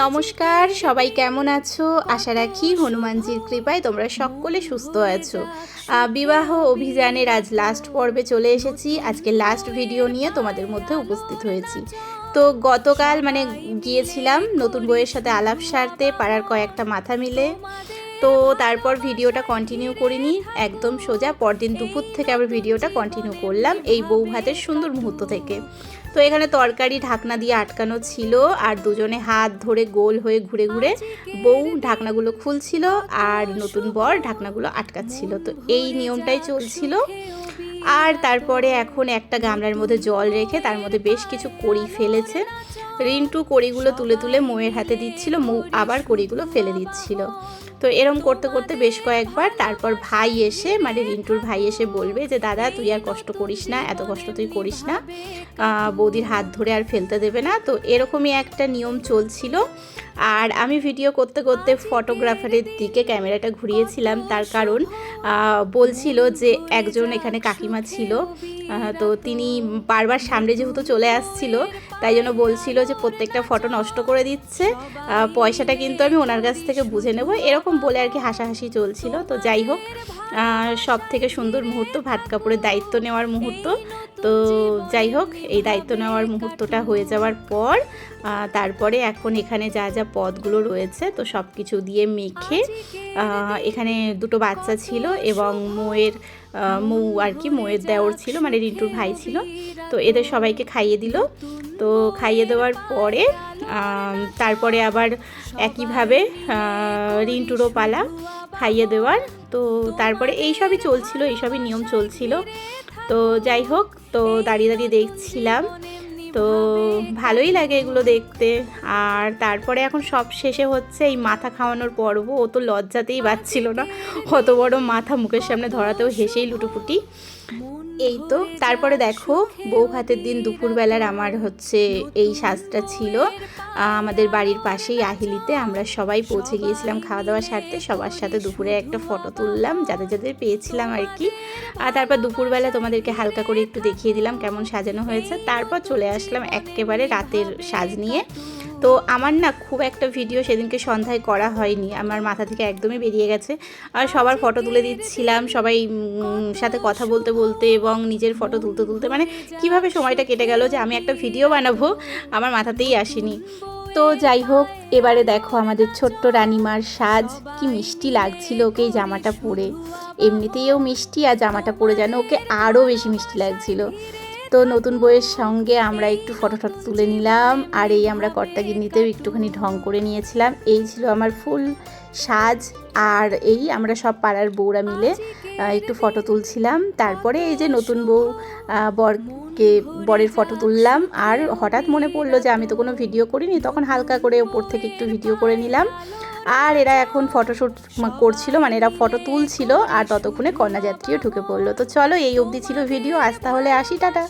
নমস্কার, সবাই কেমন আছো? আশা রাখি হনুমানজির কৃপায় তোমরা সকলে সুস্থ আছো। বিবাহ অভিযানের আজ লাস্ট পর্বে চলে এসেছি। আজকে লাস্ট ভিডিও নিয়ে তোমাদের মধ্যে উপস্থিত হয়েছি। তো গতকাল গিয়েছিলাম নতুন বউয়ের সাথে আলাপ সারতে পাড়ার কয়েকটা মাথা মিলে। তো তারপর ভিডিওটা কন্টিনিউ করিনি, একদম সোজা পরদিন দুপুর থেকে আবার ভিডিওটা কন্টিনিউ করলাম এই বউ ভাতের সুন্দর মুহূর্ত থেকে। তো এখানে তরকারি ঢাকনা দিয়ে আটকানো ছিল, আর দুজনে হাত ধরে গোল হয়ে ঘুরে ঘুরে বউ ঢাকনাগুলো খুলছিল আর নতুন বর ঢাকনাগুলো আটকাচ্ছিল। তো এই নিয়মটাই চলছিল। আর তারপরে এখন একটা গামলার মধ্যে জল রেখে তার মধ্যে বেশ কিছু কড়ি ফেলেছে। রিন্টু কড়িগুলো তুলে তুলে মৌয়ের হাতে দিচ্ছিল, মৌ আবার কড়িগুলো ফেলে দিচ্ছিল। তো এরম করতে করতে বেশ কয়েকবার তারপর ভাই এসে রিন্টুর ভাই এসে বলবে যে দাদা তুই আর কষ্ট করিস না, এত কষ্ট তুই করিস না, বৌদির হাত ধরে আর ফেলতে দেবে না। তো এরকমই একটা নিয়ম চলছিল। আর আমি ভিডিও করতে করতে ফটোগ্রাফারের দিকে ক্যামেরাটা ঘুরিয়েছিলাম, তার কারণ বলছিল যে একজন এখানে কাকিমা ছিল, তো তিনি বারবার সামনে যেহেতু চলে আসছিল তাই জন্য বলছিল যে প্রত্যেকটা ফটো নষ্ট করে দিচ্ছে, পয়সাটা কিন্তু আমি ওনার কাছ থেকে বুঝে নেব, এরকম বলে আর কি হাসাহাসি চলছিল। তো যাই হোক, সব থেকে সুন্দর মুহূর্ত ভাত কাপড়ের দায়িত্ব নেওয়ার মুহূর্ত। তো যাই হোক, এই দায়িত্ব নেওয়ার মুহূর্তটা হয়ে যাওয়ার পর তারপরে এখন এখানে যা যা পদগুলো রয়েছে তো সব কিছু দিয়ে মেখে, এখানে দুটো বাচ্চা ছিল এবং মৌ আর কি মৌয়ের দেওর ছিল, রিন্টুর ভাই ছিল। তো এদের সবাইকে খাইয়ে দিল। তো খাইয়ে দেওয়ার পরে তারপরে আবার একইভাবে রিন্টুরও পালা খাইয়ে দেওয়ার। তো তারপরে এইসবই চলছিল, এইসবই নিয়ম চলছিল। তো যাই হোক, তো দাঁড়িয়ে দাঁড়িয়ে দেখছিলাম, তো ভালোই লাগে এগুলো দেখতে। আর তারপরে এখন সব শেষে হচ্ছে এই মাথা খাওয়ানোর পর্ব। ও তো লজ্জাতেই পাচ্ছিল না, অত বড় মাথা মুখের সামনে ধরাতেও হেসেই লুটোপুটি। এই তো তারপরে দেখো, বউ ভাতের দিন দুপুরবেলার আমার হচ্ছে এই সাজটা ছিল। আমাদের বাড়ির পাশেই আহিলিতে আমরা সবাই পৌঁছে গিয়েছিলাম খাওয়া দাওয়া সারতে। সবার সাথে দুপুরে একটা ফটো তুললাম, যাদের যাদের পেয়েছিলাম আর কি। আর তারপর দুপুরবেলা তোমাদেরকে হালকা করে একটু দেখিয়ে দিলাম কেমন সাজানো হয়েছে। তারপর চলে আসলাম একেবারে রাতের সাজ নিয়ে। তো আমার না খুব একটা ভিডিও সেদিনকে সন্ধ্যায় করা হয়নি, আমার মাথা থেকে একদমই বেরিয়ে গেছে। আর সবার ফটো তুলে দিচ্ছিলাম, সবাই সাথে কথা বলতে বলতে এবং নিজের ফটো তুলতে তুলতে, কিভাবে সময়টা কেটে গেল যে আমি একটা ভিডিও বানাবো আমার মাথাতেই আসেনি। তো যাই হোক, এবারে দেখো আমাদের ছোট্ট রানিমার সাজ, কি মিষ্টি লাগছিল ওকে এই জামাটা পরে। এমনিতেও মিষ্টি, আর জামাটা পরে যেন ওকে আরও বেশি মিষ্টি লাগছিল। তো নতুন বউয়ের সঙ্গে আমরা একটু ফটো তুলে নিলাম, আর এই আমরা কর্তাগিন্নিতেও একটুখানি ঢং করে নিয়েছিলাম। এই ছিল আমার ফুল সাজ। আর এই আমরা সব পাড়ার বউরা মিলে একটু ফটো তুলছিলাম। তারপরে এই যে নতুন বউ বরের ফটো তুললাম। আর হঠাৎ মনে পড়লো যে আমি তো কোনো ভিডিও করিনি, তখন হালকা করে ওপর থেকে একটু ভিডিও করে নিলাম। আর এরা এখন ফটোশ্যুট করছিল, এরা ফটো তুলছিল, আর ততক্ষণে কন্যাযাত্রীও ঢুকে পড়লো। তো চলো, এই অবধি ছিল ভিডিও, আজ তাহলে আসি, টাটা।